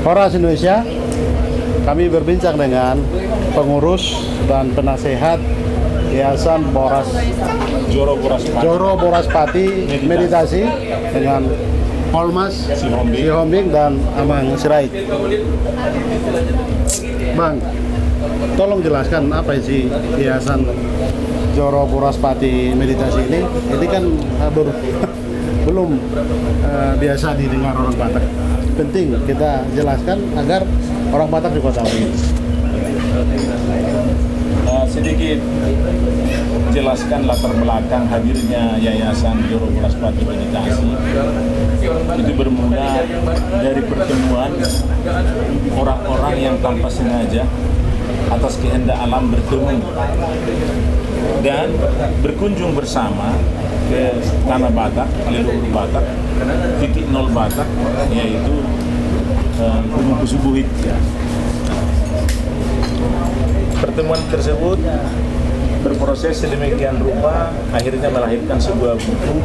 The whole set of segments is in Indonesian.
Horas Indonesia, kami berbincang dengan pengurus dan penasehat Yayasan Joro Boraspati Meditasi dengan Polmas Sihombing dan Amang Sirait. Bang, tolong jelaskan apa sih Yayasan Joro Boraspati Meditasi ini? Ini kan belum biasa didengar orang Batak. Penting kita jelaskan agar orang Batak juga tahu. Sedikit jelaskan latar belakang hadirnya Yayasan Joro Boraspati Meditasi. Itu bermula dari pertemuan orang-orang yang tanpa sengaja atas kehendak alam bertemu dan berkunjung bersama ke tanah Batak, leluhur Batak, titik nol Batak, yaitu Gunung Pusubuhit. Pertemuan tersebut berproses sedemikian rupa, akhirnya melahirkan sebuah buku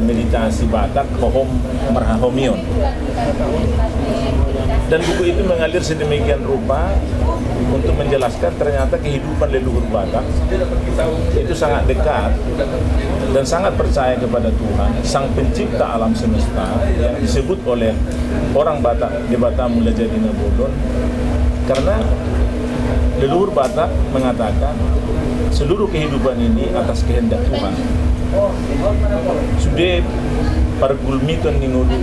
meditasi Batak, Pohom Merhahomion. Dan buku itu mengalir sedemikian rupa untuk menjelaskan ternyata kehidupan leluhur Batak itu sangat dekat dan sangat percaya kepada Tuhan, Sang Pencipta alam semesta yang disebut oleh orang Batak di Batam Mulajadina Bodon, karena leluhur Batak mengatakan seluruh kehidupan ini atas kehendak Tuhan. Sudah pargulmiton ningudu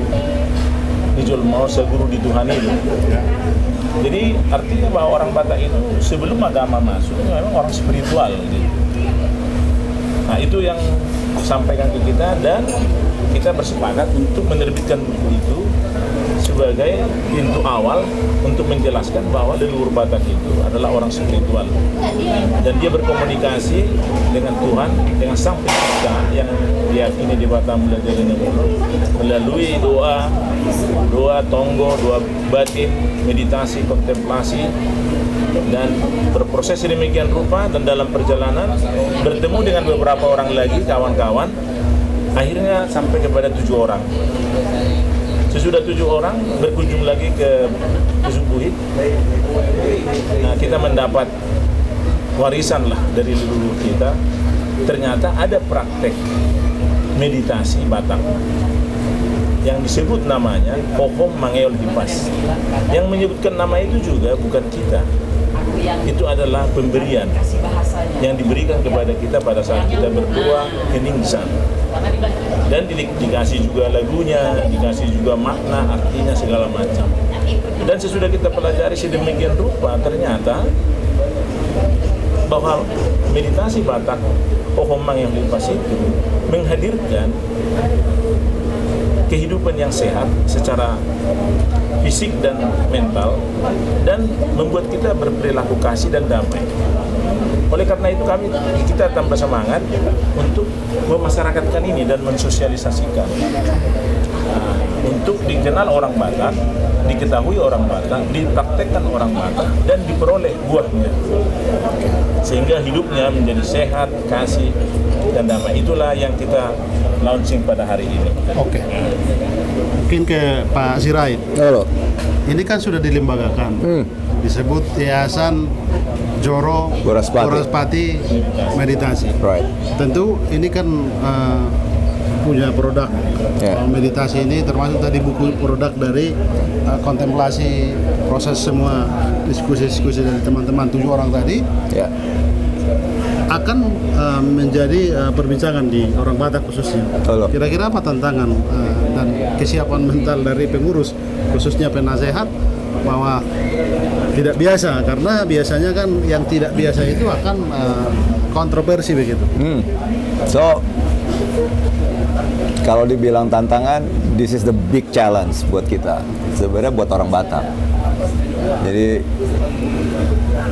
nijol mau seguru di Tuhan itu. Jadi artinya bahwa orang Batak itu sebelum agama masuk memang orang spiritual gitu. Nah itu yang sampaikan ke kita dan kita bersepakat untuk menerbitkan buku itu sebagai pintu awal untuk menjelaskan bahwa leluhur Batak itu adalah orang spiritual dan dia berkomunikasi dengan Tuhan, dengan Sang Pencipta yang diyakini di Batam Mulajadina melalui doa tonggo, doa batin, meditasi, kontemplasi, dan berproses sedemikian rupa. Dan dalam perjalanan bertemu dengan beberapa orang lagi, kawan-kawan, akhirnya sampai kepada 7 orang. Sesudah 7 orang berkunjung lagi ke Pusubuhit, nah kita mendapat warisan lah dari leluhur kita. Ternyata ada praktek meditasi Batak yang disebut namanya Pohom Mangeol Hipas. Yang menyebutkan nama itu juga bukan kita, itu adalah pemberian yang diberikan kepada kita pada saat kita berdoa keningsan. Dan dikasih juga lagunya, dikasih juga makna, artinya segala macam. Dan sesudah kita pelajari sedemikian rupa, ternyata bahwa meditasi Batak Pohom Mangeol Hipas itu menghadirkan kehidupan yang sehat secara fisik dan mental dan membuat kita berperilaku kasih dan damai. Oleh karena itu kita tambah semangat untuk memasyarakatkan ini dan mensosialisasikan. Untuk dikenal orang Batak, diketahui orang Batak, dipraktekkan orang Batak dan diperoleh buahnya. Sehingga hidupnya menjadi sehat, kasih dan damai. Itulah yang kita launching pada hari ini. Oke. Mungkin ke Pak Sirait. Halo. Ini kan sudah dilembagakan. Disebut Yayasan Joro Boraspati Meditasi. Right. Tentu ini kan punya produk meditasi ini, termasuk tadi buku produk dari kontemplasi proses semua diskusi dari teman-teman 7 orang tadi. Ya. Akan menjadi perbincangan di orang Batak khususnya. Halo. Kira-kira apa tantangan dan kesiapan mental dari pengurus khususnya penasehat bahwa tidak biasa, karena biasanya kan yang tidak biasa itu akan kontroversi begitu. So kalau dibilang tantangan, this is the big challenge buat kita. Sebenarnya buat orang Batak. Jadi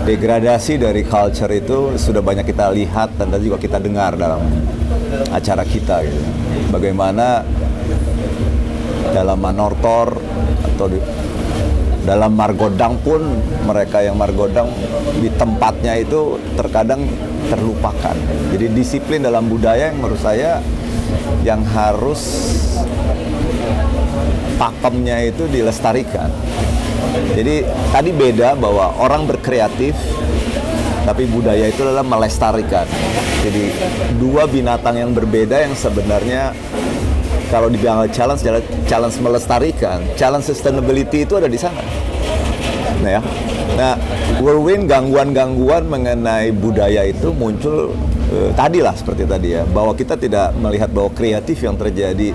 degradasi dari culture itu sudah banyak kita lihat dan juga kita dengar dalam acara kita gitu. Bagaimana dalam manortor atau dalam margodang pun mereka yang margodang di tempatnya itu terkadang terlupakan. Jadi disiplin dalam budaya yang menurut saya yang harus pakemnya itu dilestarikan. Jadi tadi beda bahwa orang berkreatif, tapi budaya itu adalah melestarikan. Jadi dua binatang yang berbeda yang sebenarnya kalau dibilang challenge melestarikan, challenge sustainability itu ada di sana. Nah, whirlwind gangguan-gangguan mengenai budaya itu muncul tadilah seperti tadi ya, bahwa kita tidak melihat bahwa kreatif yang terjadi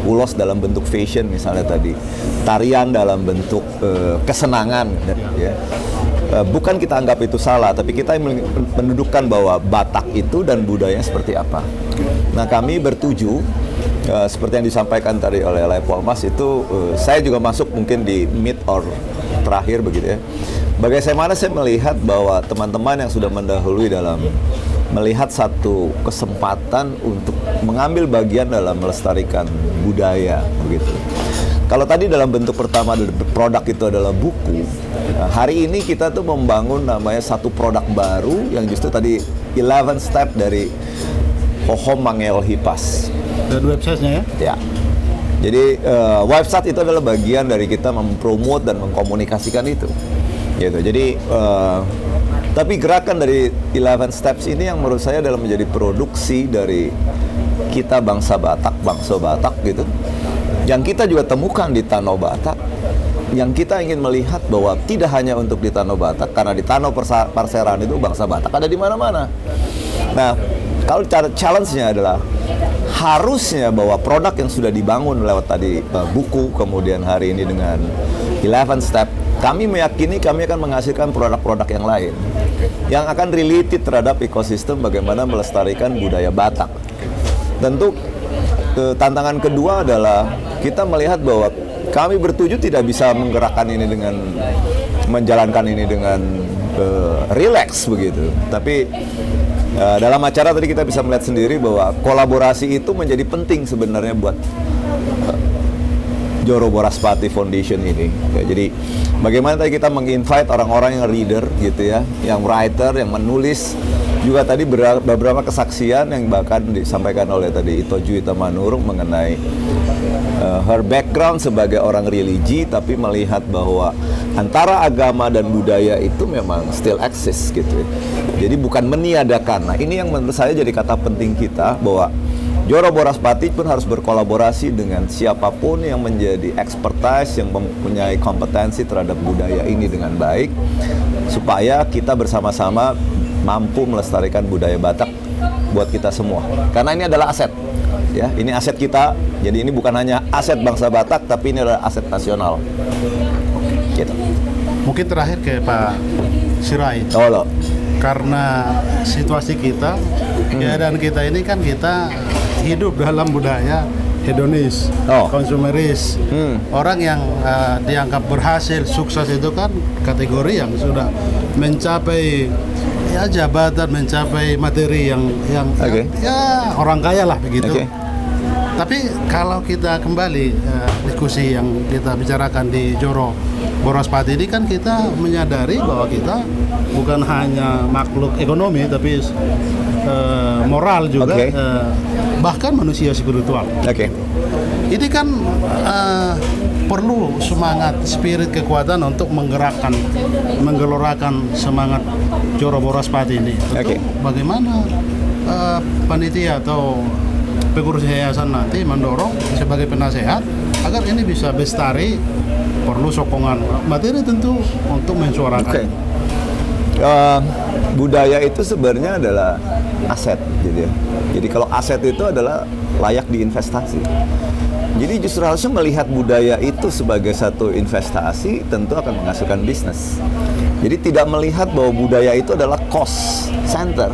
ulos dalam bentuk fashion misalnya tadi, tarian dalam bentuk kesenangan, ya. Bukan kita anggap itu salah, tapi kita mendudukan bahwa Batak itu dan budayanya seperti apa. Nah, kami bertuju seperti yang disampaikan tadi oleh Polmas itu, saya juga masuk mungkin di mid or terakhir begitu ya. Bagaimana saya melihat bahwa teman-teman yang sudah mendahului dalam melihat satu kesempatan untuk mengambil bagian dalam melestarikan budaya begitu. Kalau tadi dalam bentuk pertama produk itu adalah buku, nah, hari ini kita tuh membangun namanya satu produk baru yang justru tadi 11 step dari Hohom Mangel Hipas. Dan websitenya ya? Ya. Jadi website itu adalah bagian dari kita mempromot dan mengkomunikasikan itu. Gitu. Jadi tapi gerakan dari 11 steps ini yang menurut saya adalah menjadi produksi dari kita bangsa Batak gitu. Yang kita juga temukan di Tanah Batak, yang kita ingin melihat bahwa tidak hanya untuk di Tanah Batak, karena di Tanah Parseran itu bangsa Batak ada di mana-mana. Nah, kalau cara challenge-nya adalah harusnya bahwa produk yang sudah dibangun lewat tadi buku, kemudian hari ini dengan 11 step, kami meyakini kami akan menghasilkan produk-produk yang lain yang akan related terhadap ekosistem bagaimana melestarikan budaya Batak. Tentu tantangan kedua adalah kita melihat bahwa kami bertuju tidak bisa menggerakkan ini dengan menjalankan ini dengan relax begitu. Tapi dalam acara tadi kita bisa melihat sendiri bahwa kolaborasi itu menjadi penting sebenarnya buat Joro Boraspati Foundation ini. Ya, jadi bagaimana tadi kita menginvite orang-orang yang reader gitu ya, yang writer, yang menulis. Juga tadi beberapa kesaksian yang bahkan disampaikan oleh tadi Ito Juwita Manurung mengenai her background sebagai orang religi, tapi melihat bahwa antara agama dan budaya itu memang still exist gitu ya. Jadi bukan meniadakan. Nah, ini yang menurut saya jadi kata penting kita, bahwa Joro Boraspati pun harus berkolaborasi dengan siapapun yang menjadi expertise, yang mempunyai kompetensi terhadap budaya ini dengan baik, supaya kita bersama-sama mampu melestarikan budaya Batak buat kita semua. Karena ini adalah aset, ya. Ini aset kita. Jadi ini bukan hanya aset bangsa Batak, tapi ini adalah aset nasional. Gitu. Mungkin terakhir ke Pak Sirait. Oh, Karena situasi kita, keadaan kita ini kan kita hidup dalam budaya hedonis, konsumeris. Orang yang dianggap berhasil, sukses itu kan kategori yang sudah mencapai ya jabatan, mencapai materi yang ya orang kaya lah begitu. Tapi kalau kita kembali diskusi yang kita bicarakan di Joro Boraspati ini kan kita menyadari bahwa kita bukan hanya makhluk ekonomi tapi moral juga, bahkan manusia spiritual. Ini kan perlu semangat, spirit, kekuatan untuk menggerakkan, menggelorakan semangat Joro Boraspati ini. Bagaimana panitia atau pengurus yayasan nanti mendorong sebagai penasehat agar ini bisa bestari, perlu sokongan materi tentu untuk mensuarakan. Budaya itu sebenarnya adalah aset gitu ya. Jadi kalau aset itu adalah layak diinvestasi. Jadi justru harusnya melihat budaya itu sebagai satu investasi, tentu akan menghasilkan bisnis. Jadi tidak melihat bahwa budaya itu adalah cost center.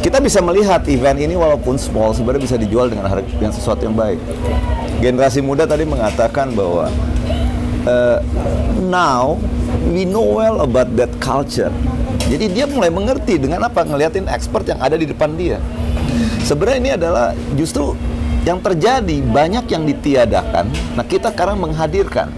Kita bisa melihat event ini walaupun small sebenarnya bisa dijual dengan harga yang sesuatu yang baik. Generasi muda tadi mengatakan bahwa now we know well about that culture. Jadi dia mulai mengerti dengan apa, ngeliatin expert yang ada di depan dia. Sebenarnya ini adalah justru yang terjadi, banyak yang ditiadakan. Nah, kita sekarang menghadirkan.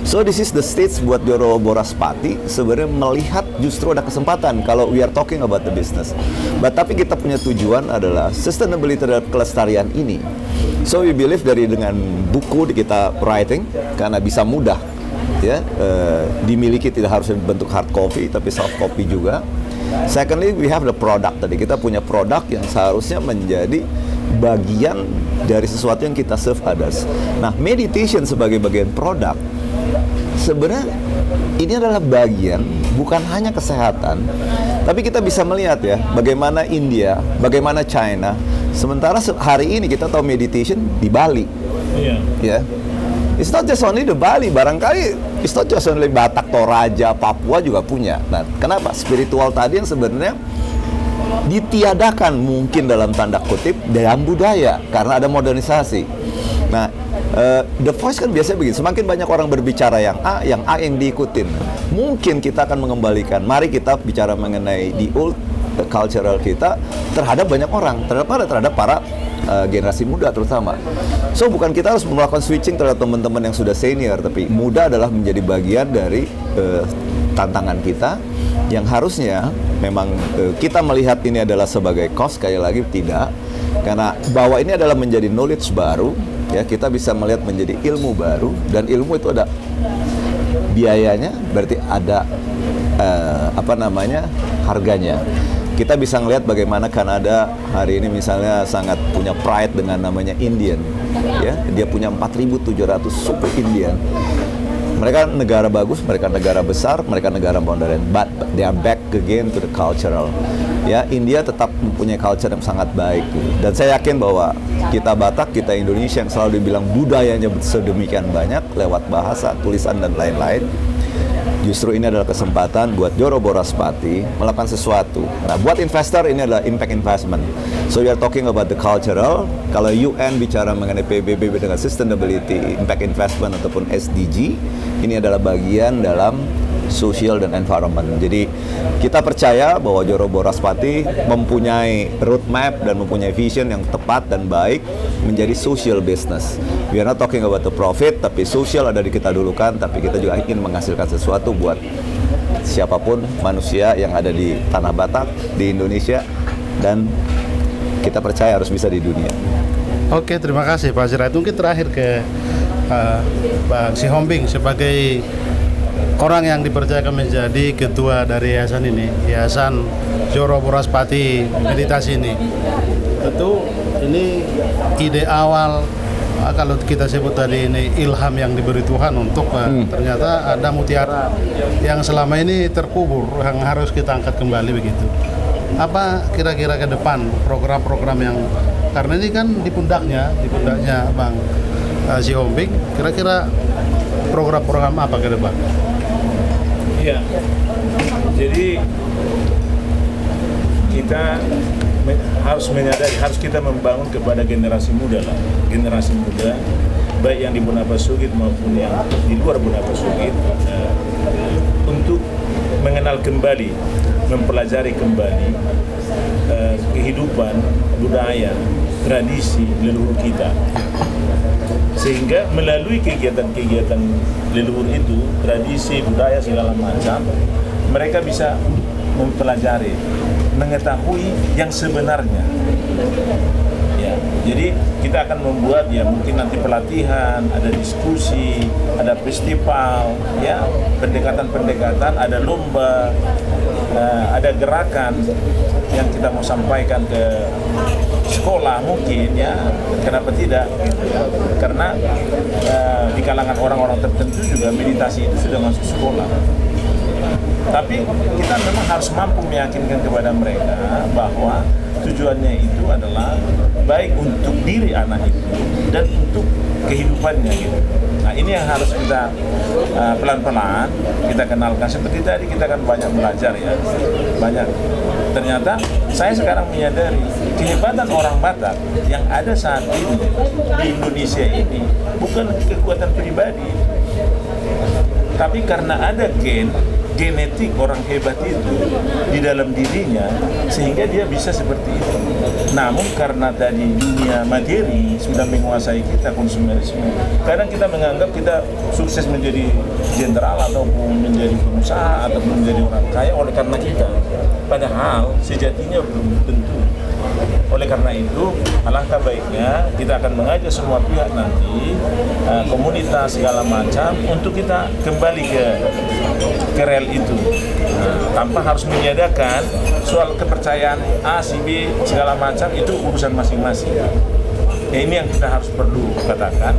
So this is the stage buat Joro Boraspati sebenarnya melihat justru ada kesempatan kalau we are talking about the business. Tapi kita punya tujuan adalah sustainability terhadap kelestarian ini. So we believe dengan buku kita writing karena bisa mudah ya dimiliki, tidak harus bentuk hard copy tapi soft copy juga. Secondly, we have the product tadi. Kita punya produk yang seharusnya menjadi bagian dari sesuatu yang kita serve others. Nah, meditation sebagai bagian produk sebenarnya ini adalah bagian bukan hanya kesehatan, tapi kita bisa melihat ya bagaimana India, bagaimana China. Sementara hari ini kita tahu meditation di Bali. Iya. Ya. It's not just only the Bali, barangkali it's not just only Batak, Toraja, Papua juga punya. Nah, kenapa? Spiritual tadi yang sebenarnya ditiadakan mungkin dalam tanda kutip dalam budaya karena ada modernisasi. Nah, The Voice kan biasanya begini, semakin banyak orang berbicara yang A yang diikutin. Mungkin kita akan mengembalikan, mari kita bicara mengenai the old cultural kita terhadap banyak orang, terhadap para generasi muda terutama. So bukan kita harus melakukan switching terhadap teman-teman yang sudah senior, tapi muda adalah menjadi bagian dari tantangan kita yang harusnya memang kita melihat ini adalah sebagai cost, sekali lagi tidak, karena bahwa ini adalah menjadi knowledge baru. Ya, kita bisa melihat menjadi ilmu baru, dan ilmu itu ada biayanya, berarti ada harganya. Kita bisa melihat bagaimana Kanada hari ini misalnya sangat punya pride dengan namanya Indian, ya, dia punya 4.700 suku Indian. Mereka negara bagus, mereka negara besar, mereka negara modern, but they are back again to the cultural. Ya, India tetap mempunyai culture yang sangat baik. Dan saya yakin bahwa kita Batak, kita Indonesia yang selalu dibilang budayanya sedemikian banyak lewat bahasa, tulisan, dan lain-lain. Justru ini adalah kesempatan buat Joro Boraspati melakukan sesuatu. Nah, buat investor ini adalah impact investment. So we are talking about the cultural. Kalau UN bicara mengenai PBB dengan sustainability, impact investment ataupun SDG, ini adalah bagian dalam social dan environment. Jadi kita percaya bahwa Joro Boraspati mempunyai roadmap dan mempunyai vision yang tepat dan baik menjadi social business. We are not talking about the profit, tapi social ada di kita dulukan, tapi kita juga ingin menghasilkan sesuatu buat siapapun manusia yang ada di tanah Batak, di Indonesia, dan kita percaya harus bisa di dunia. Oke, terima kasih Pak Sirait. Mungkin terakhir ke Pak Sihombing sebagai orang yang dipercayakan menjadi ketua dari yayasan ini, Yayasan Joro Boraspati Meditasi ini. Tentu ini ide awal, kalau kita sebut tadi ini ilham yang diberi Tuhan untuk ternyata ada mutiara yang selama ini terkubur yang harus kita angkat kembali begitu. Apa kira-kira ke depan program-program yang, karena ini kan di pundaknya Bang Sihombing, kira-kira program-program apa ke depan? Iya, jadi kita harus menyadari, harus kita membangun kepada generasi muda lah, generasi muda baik yang di Bonapasugit maupun yang di luar Bonapasugit, untuk mengenal kembali, mempelajari kembali kehidupan, budaya, tradisi leluhur kita, sehingga melalui kegiatan-kegiatan leluhur itu, tradisi, budaya segala macam, mereka bisa mempelajari, mengetahui yang sebenarnya. Ya, jadi kita akan membuat ya mungkin nanti pelatihan, ada diskusi, ada festival, ya, pendekatan-pendekatan, ada lomba, ada gerakan yang kita mau sampaikan ke sekolah mungkin, ya, kenapa tidak gitu ya, karena di kalangan orang-orang tertentu juga meditasi itu sudah masuk sekolah. Tapi kita memang harus mampu meyakinkan kepada mereka bahwa tujuannya itu adalah baik untuk diri anak itu dan untuk kehidupannya gitu. Nah, ini yang harus kita pelan-pelan kita kenalkan. Seperti tadi kita kan banyak belajar ya, banyak. Ternyata saya sekarang menyadari kehebatan orang Batak yang ada saat ini di Indonesia ini bukan kekuatan pribadi, tapi karena ada gen genetik orang hebat itu di dalam dirinya sehingga dia bisa seperti itu. Namun karena tadi dunia materi sudah menguasai kita, konsumerisme, kadang kita menganggap kita sukses menjadi jenderal ataupun menjadi pengusaha ataupun menjadi orang kaya oleh karena kita. Padahal sejatinya belum tentu. Oleh karena itu, alangkah baiknya kita akan mengajak semua pihak nanti, komunitas segala macam, untuk kita kembali ke rel itu, tanpa harus menyediakan soal kepercayaan A, si B, segala macam itu urusan masing-masing. Ya, ini yang kita harus perlu katakan,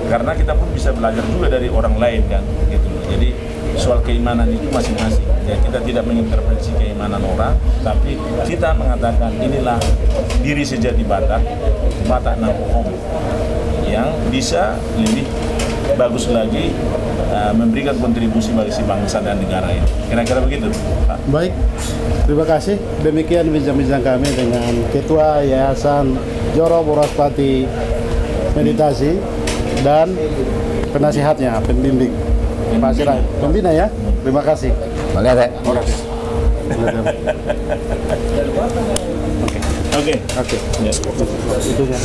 karena kita pun bisa belajar juga dari orang lain kan, gitu. Jadi soal keimanan itu masing-masing. Ya, kita tidak mengintervensi keimanan orang, tapi kita mengatakan inilah diri sejati Batak, Batak Napohom, yang bisa lebih bagus lagi memberikan kontribusi bagi si bangsa dan negara ini. Kira-kira begitu, Pak. Baik, terima kasih. Demikian bincang-bincang kami dengan Ketua Yayasan Joro Puraspati Meditasi dan penasihatnya, pembimbing Pak Sirai, pembina ya. Terima kasih. Boleh, Teh. Oke. Oke. Ya. Itu ya.